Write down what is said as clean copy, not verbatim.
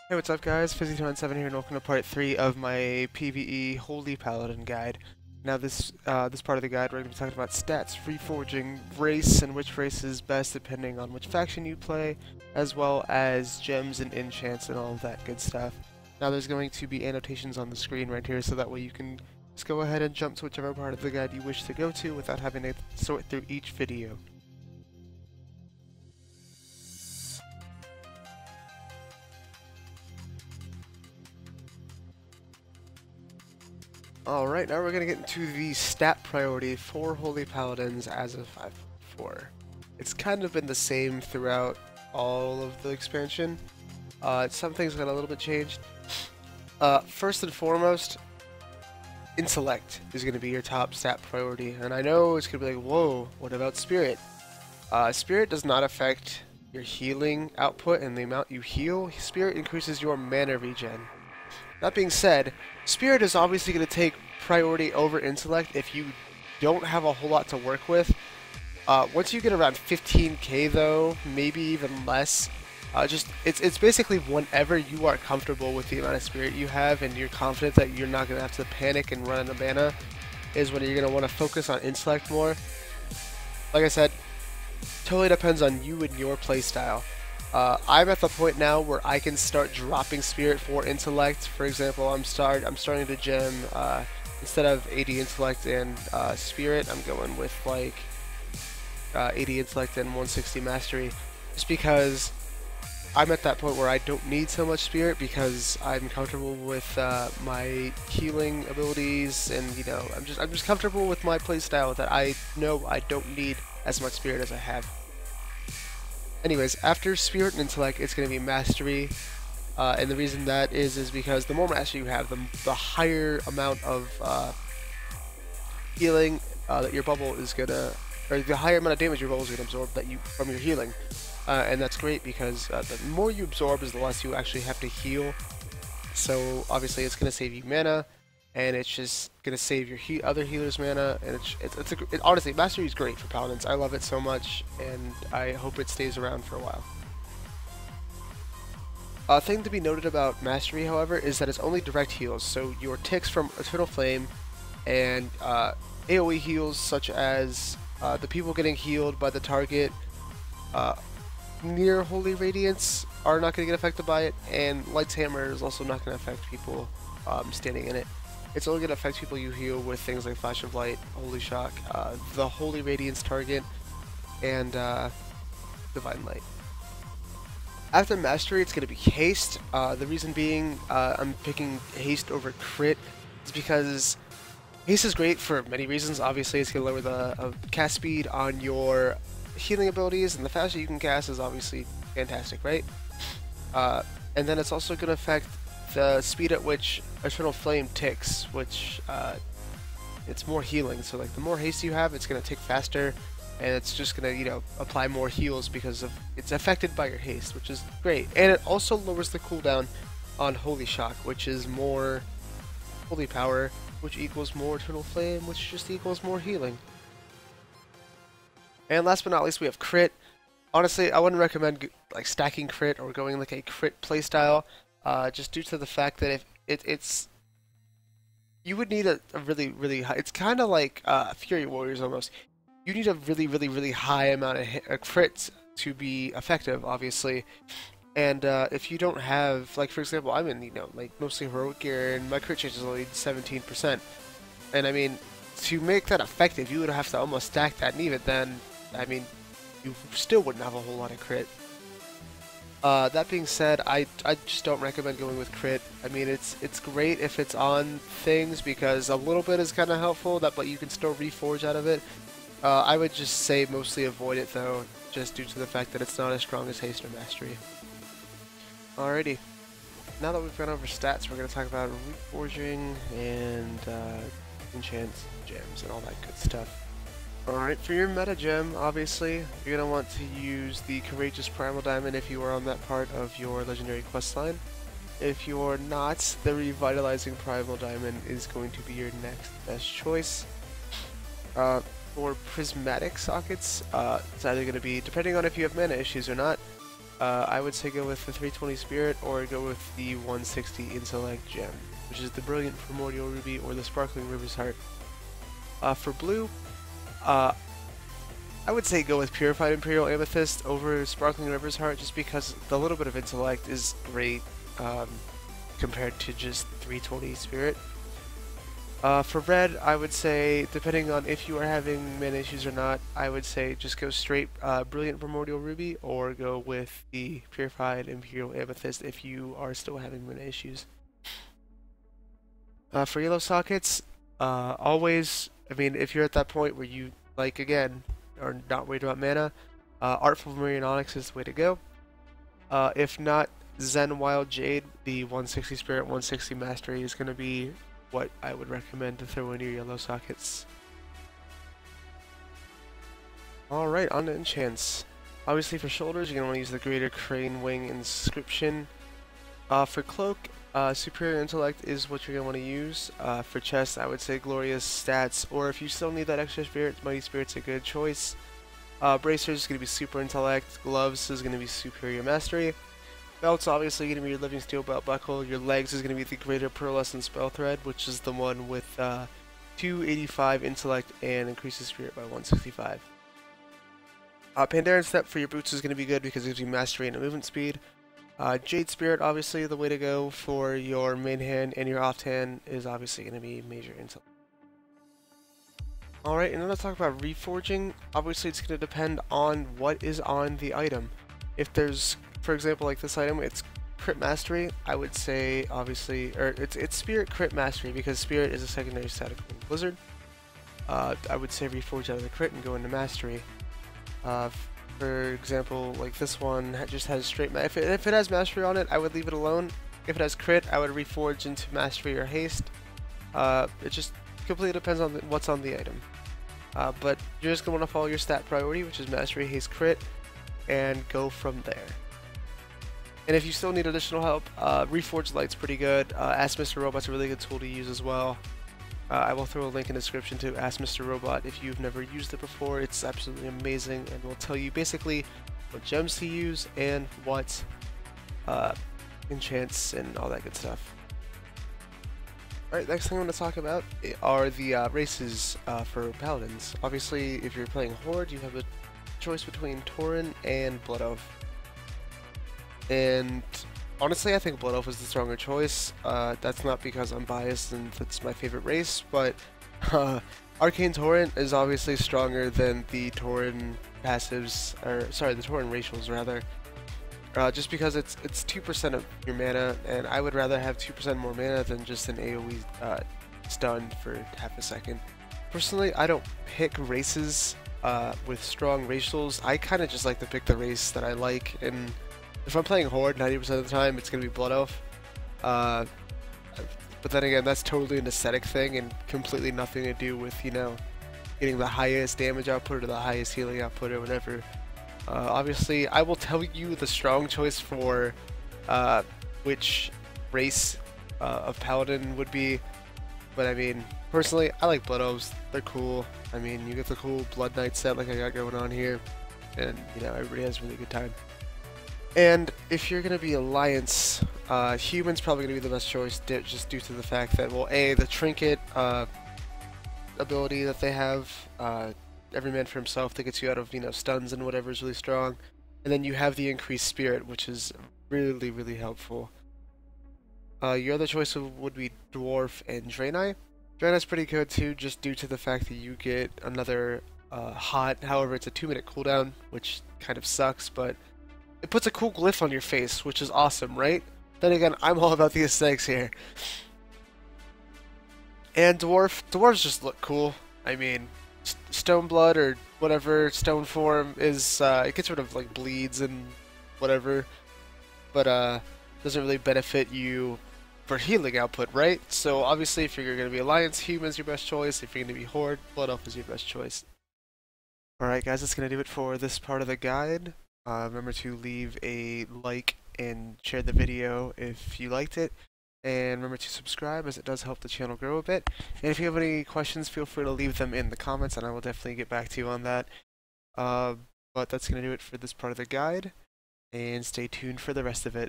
Hey, what's up guys? Fizzy297 here and welcome to part 3 of my PvE Holy Paladin guide. Now this part of the guide we're going to be talking about stats, reforging, race, and which race is best depending on which faction you play, as well as gems and enchants and all of that good stuff. Now there's going to be annotations on the screen right here so that way you can just go ahead and jump to whichever part of the guide you wish to go to without having to sort through each video. Alright, now we're going to get into the stat priority for Holy Paladins as of 5.4. It's kind of been the same throughout all of the expansion. Some things got a little bit changed. First and foremost, Intellect is going to be your top stat priority. And I know it's going to be like, whoa, what about Spirit? Spirit does not affect your healing output and the amount you heal. Spirit increases your mana regen. That being said, Spirit is obviously going to take priority over Intellect if you don't have a whole lot to work with. Once you get around 15k though, maybe even less, it's basically whenever you are comfortable with the amount of Spirit you have and you're confident that you're not going to have to panic and run out of mana, is when you're going to want to focus on Intellect more. Like I said, totally depends on you and your playstyle. I'm at the point now where I can start dropping Spirit for Intellect. For example, I'm starting to gem instead of 80 Intellect and Spirit, I'm going with like 80 Intellect and 160 Mastery, just because I'm at that point where I don't need so much Spirit because I'm comfortable with my healing abilities, and you know, I'm just comfortable with my playstyle that I know I don't need as much Spirit as I have. Anyways, after Spirit and Intellect, it's going to be Mastery, and the reason that is because the more Mastery you have, the higher amount of healing that your bubble is going to, or the higher amount of damage your bubble is going to absorb from your healing, and that's great because the more you absorb is the less you actually have to heal. So obviously, it's going to save you mana, and it's just going to save your other healers' mana, and honestly, Mastery is great for Paladins. I love it so much, and I hope it stays around for a while. A thing to be noted about Mastery, however, is that it's only direct heals, so your ticks from Eternal Flame and AoE heals, such as the people getting healed by the target near Holy Radiance, are not going to get affected by it, and Light's Hammer is also not going to affect people standing in it. It's only going to affect people you heal with things like Flash of Light, Holy Shock, the Holy Radiance target, and Divine Light. After Mastery, it's going to be Haste. The reason being I'm picking Haste over Crit is because Haste is great for many reasons. Obviously, it's going to lower the cast speed on your healing abilities, and the faster you can cast is obviously fantastic, right? And then it's also going to affect the speed at which Eternal Flame ticks, which it's more healing. So like the more haste you have, it's going to tick faster, and it's just going to, you know, apply more heals because of it's affected by your haste, which is great. And it also lowers the cooldown on Holy Shock, which is more Holy Power, which equals more Eternal Flame, which just equals more healing. And last but not least, we have Crit. Honestly, I wouldn't recommend like stacking Crit or going like a Crit playstyle. Just due to the fact that if you would need a really high, it's kind of like Fury Warriors almost. You need a really high amount of crits to be effective, obviously. And if you don't have, like for example, I'm in, you know, like mostly heroic gear, and my crit chance is only 17%. And I mean, to make that effective, you would have to almost stack that, and even then, I mean, you still wouldn't have a whole lot of crit. That being said, I just don't recommend going with Crit. I mean, it's great if it's on things because a little bit is kind of helpful, but you can still reforge out of it. I would just say mostly avoid it though, just due to the fact that it's not as strong as Haste or Mastery. Alrighty, now that we've gone over stats, we're going to talk about reforging and enchants, gems, and all that good stuff. Alright, for your meta gem, obviously, you're going to want to use the Courageous Primal Diamond if you are on that part of your legendary questline. If you're not, the Revitalizing Primal Diamond is going to be your next best choice. For prismatic sockets, it's either going to be, depending on if you have mana issues or not, I would say go with the 320 Spirit or go with the 160 Intellect Gem, which is the Brilliant Primordial Ruby or the Sparkling River's Heart. For blue, I would say go with Purified Imperial Amethyst over Sparkling River's Heart, just because the little bit of Intellect is great compared to just 320 Spirit. For red, I would say, depending on if you are having mana issues or not, I would say just go straight Brilliant Primordial Ruby or go with the Purified Imperial Amethyst if you are still having mana issues. For yellow sockets, always, I mean, if you're at that point where you, like, again, are not worried about mana, Artful Marine Onyx is the way to go. If not, Zen Wild Jade, the 160 Spirit, 160 Mastery is going to be what I would recommend to throw in your yellow sockets. Alright, on to enchants. Obviously for shoulders, you're going to want to use the Greater Crane Wing Inscription. For cloak, Superior Intellect is what you're going to want to use. For chest, I would say Glorious Stats, or if you still need that extra spirit, Mighty Spirit's a good choice. Bracers is going to be Super Intellect. Gloves is going to be Superior Mastery. Belt's obviously going to be your Living Steel Belt Buckle. Your legs is going to be the Greater Pearlescent Spell Thread, which is the one with 285 Intellect and increases Spirit by 165. Pandaren Step for your boots is going to be good because it gives you Mastery and movement speed. Jade Spirit, obviously the way to go for your main hand, and your offhand is obviously going to be Major Intellect. Alright, and then let's talk about reforging. Obviously it's going to depend on what is on the item. If there's, for example, like this item, it's Crit Mastery, I would say obviously, or it's Spirit Crit Mastery because Spirit is a secondary static in Blizzard. I would say reforge out of the Crit and go into Mastery. For example, like this one just has straight if it has Mastery on it, I would leave it alone. If it has Crit, I would reforge into Mastery or Haste. It just completely depends on what's on the item. But you're just going to want to follow your stat priority, which is Mastery, Haste, Crit, and go from there. And if you still need additional help, Reforged Light's pretty good. Ask Mr. Robot's a really good tool to use as well. I will throw a link in the description to Ask Mr. Robot if you've never used it before. It's absolutely amazing and will tell you basically what gems to use and what enchants and all that good stuff. Alright, next thing I'm going to talk about are the races for Paladins. Obviously, if you're playing Horde, you have a choice between Tauren and Blood Elf. And honestly, I think Blood Elf is the stronger choice. That's not because I'm biased and that's my favorite race, but Arcane Torrent is obviously stronger than the Tauren passives, or sorry, the Tauren racials rather. Just because it's 2% of your mana, and I would rather have 2% more mana than just an AoE stun for half a second. Personally, I don't pick races with strong racials. I kind of just like to pick the race that I like, and if I'm playing Horde 90% of the time, it's going to be Blood Elf. But then again, that's totally an aesthetic thing and completely nothing to do with, you know, getting the highest damage output or the highest healing output or whatever. Obviously, I will tell you the strong choice for which race of Paladin would be, but I mean, personally, I like Blood Elves. They're cool. I mean, you get the cool Blood Knight set like I got going on here, and, you know, everybody has a really good time. And if you're going to be Alliance, Human's probably going to be the best choice just due to the fact that, well, A, the Trinket ability that they have, every man for himself, that gets you out of, you know, stuns and whatever is really strong. And then you have the increased Spirit, which is really, really helpful. Your other choice would be Dwarf and Draenei. Draenei's pretty good too, just due to the fact that you get another hot, however it's a 2-minute cooldown, which kind of sucks, but it puts a cool glyph on your face, which is awesome, right? Then again, I'm all about the aesthetics here. And dwarves just look cool. I mean, stone blood or whatever stone form is, it gets rid of like bleeds and whatever, but doesn't really benefit you for healing output, right? So obviously, if you're going to be Alliance, Human's your best choice. If you're going to be Horde, Blood Elf is your best choice. Alright guys, that's going to do it for this part of the guide. Remember to leave a like and share the video if you liked it. And remember to subscribe, as it does help the channel grow a bit. And if you have any questions, feel free to leave them in the comments and I will definitely get back to you on that. But that's going to do it for this part of the guide. and stay tuned for the rest of it.